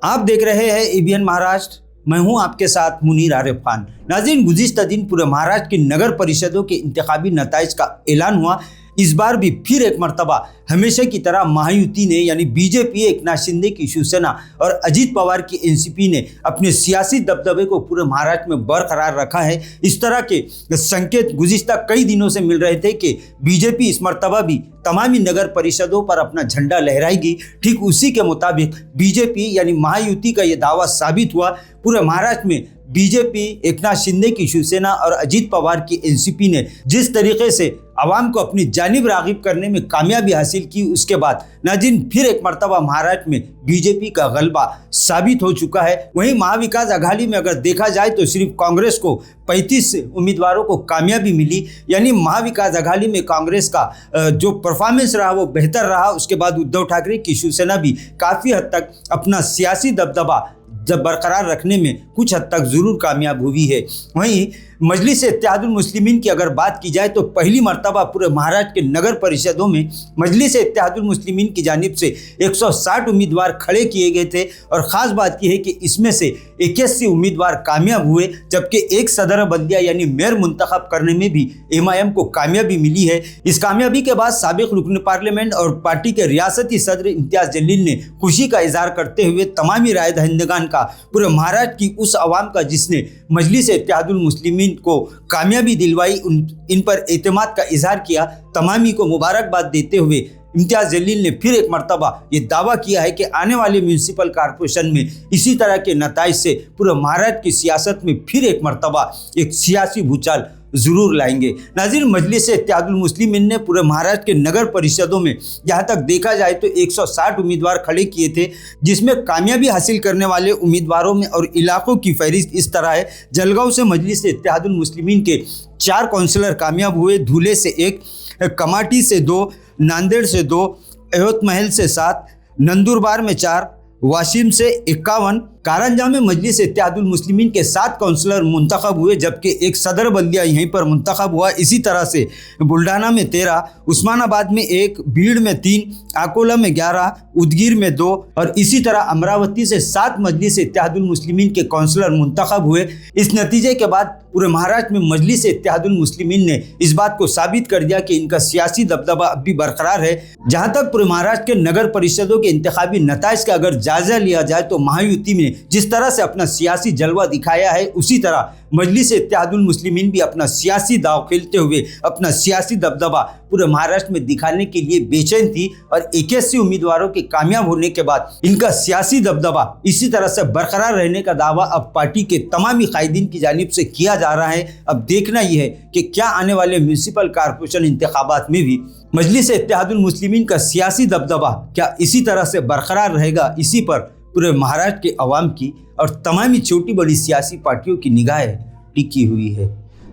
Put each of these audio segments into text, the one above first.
आप देख रहे हैं एबीएन महाराष्ट्र। मैं हूं आपके साथ मुनीर आरिफ खान। नाज़रीन, गुज़िश्ता दिन पूरे महाराष्ट्र की नगर परिषदों के इंतखाबी नताइज का ऐलान हुआ। इस बार भी फिर एक मरतबा हमेशा की तरह महायुति ने यानी बीजेपी, एकनाथ शिंदे की शिवसेना और अजीत पवार की एनसीपी ने अपने सियासी दबदबे को पूरे महाराष्ट्र में बरकरार रखा है। इस तरह के संकेत गुज़िश्ता कई दिनों से मिल रहे थे कि बीजेपी इस मरतबा भी तमामी नगर परिषदों पर अपना झंडा लहराएगी। ठीक उसी के मुताबिक बीजेपी यानी महायुति का ये दावा साबित हुआ। पूरे महाराष्ट्र में बीजेपी, एकनाथ शिंदे की शिवसेना और अजीत पवार की एनसीपी ने जिस तरीके से आवाम को अपनी जानिब राग़िब करने में कामयाबी हासिल की, उसके बाद नाज़रीन फिर एक मरतबा महाराष्ट्र में बीजेपी का गलबा साबित हो चुका है। वहीं महाविकास आघाड़ी में अगर देखा जाए तो सिर्फ कांग्रेस को 35 उम्मीदवारों को कामयाबी मिली। यानी महाविकास आघाड़ी में कांग्रेस का जो परफॉर्मेंस रहा वो बेहतर रहा। उसके बाद उद्धव ठाकरे की शिवसेना भी काफ़ी हद तक अपना सियासी दबदबा जब बरकरार रखने में कुछ हद तक ज़रूर कामयाब हुई है। वहीं मजलिस-ए-इत्तेहादुल मुस्लिमीन की अगर बात की जाए तो पहली मरतबा पूरे महाराष्ट्र के नगर परिषदों में मजलिस-ए-इत्तेहादुल मुस्लिमीन की जानिब से 160 उम्मीदवार खड़े किए गए थे। और ख़ास बात यह है कि इसमें से 81 उम्मीदवार कामयाब हुए, जबकि एक सदर बल्दिया यानी मेयर मुंतखब करने में भी एमआईएम को कामयाबी मिली है। इस कामयाबी के बाद साबिक रुकन पार्लियामेंट और पार्टी के रियासती सदर इम्तियाज़ जलील ने खुशी का इजहार करते हुए तमामी राय दहिंदगान का, पूरे महाराष्ट्र की उस आवाम का जिसने मजलिस-ए-इत्तेहादुल मुस्लिमीन को कामयाबी दिलवाई, इन पर एतमाद का इजहार किया। तमामी को मुबारकबाद देते हुए इम्तियाज़ जलील ने फिर एक मरतबा ये दावा किया है कि आने वाले म्यूनसिपल कॉरपोरेशन में इसी तरह के नताइज से पूरे महाराष्ट्र की सियासत में फिर एक मरतबा एक सियासी भूचाल ज़रूर लाएंगे। नाज़रीन, मजलिस-ए-इत्तेहादुल मुस्लिमीन ने पूरे महाराष्ट्र के नगर परिषदों में जहाँ तक देखा जाए तो 160 उम्मीदवार खड़े किए थे, जिसमें कामयाबी हासिल करने वाले उम्मीदवारों में और इलाकों की फहरिस्त इस तरह है। जलगांव से मजलिस-ए-इत्तेहादुल मुस्लिमीन के 4 काउंसलर कामयाब हुए, धुले से 1, कमाटी से 2, नांदेड़ से 2, यवतमहल से 7, नंदुरबार में 4, वाशिम से 51, कारंजा में मजलिस-ए-इत्तेहादुल मुस्लिमीन के 7 काउंसलर मुंतखब हुए, जबकि एक सदर बल्दिया यहीं पर मुंतखब हुआ। इसी तरह से बुल्ढाना में 13, उस्मानाबाद में 1, भीड़ में 3, अकोला में 11, उदगीर में 2 और इसी तरह अमरावती से 7 मजलिस-ए-इत्तेहादुल मुस्लिमीन के काउंसलर मुंतखब हुए। इस नतीजे के बाद पूरे महाराष्ट्र में मजलिस-ए-इत्तेहादुल मुस्लिमीन ने इस बात को साबित कर दिया कि इनका सियासी दबदबा अब भी बरकरार है। जहाँ तक पूरे महाराष्ट्र के नगर परिषदों के इंतखाबी नताइज का अगर जायजा लिया जाए तो महायुति में जिस तरह से अपना सियासी जलवा दिखाया है, उसी तरह मजलिस-ए-इत्तेहादुल मुस्लिमीन भी अपना सियासी दाव खेलते हुए अपना सियासी दबदबा पूरे महाराष्ट्र में दिखाने के लिए बेचैन थी। और 81 उम्मीदवारों के कामयाब होने के बाद इनका सियासी दबदबा इसी तरह से बरकरार रहने का दावा अब पार्टी के तमामी कायदीन की जानिब से किया जा रहा है। अब देखना यह है कि क्या आने वाले म्यूनसिपल कॉरपोरेशन इंतखाबात में भी मजलिस-ए-इत्तेहादुल मुस्लिमीन का सियासी दबदबा क्या इसी तरह से बरकरार रहेगा। इसी पर पूरे महाराष्ट्र के अवाम की और तमामी छोटी बड़ी सियासी पार्टियों की निगाहें टिकी हुई है।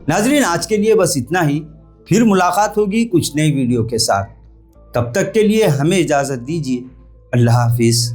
नाजरीन, आज के लिए बस इतना ही। फिर मुलाकात होगी कुछ नई वीडियो के साथ। तब तक के लिए हमें इजाज़त दीजिए। अल्लाह हाफिज़।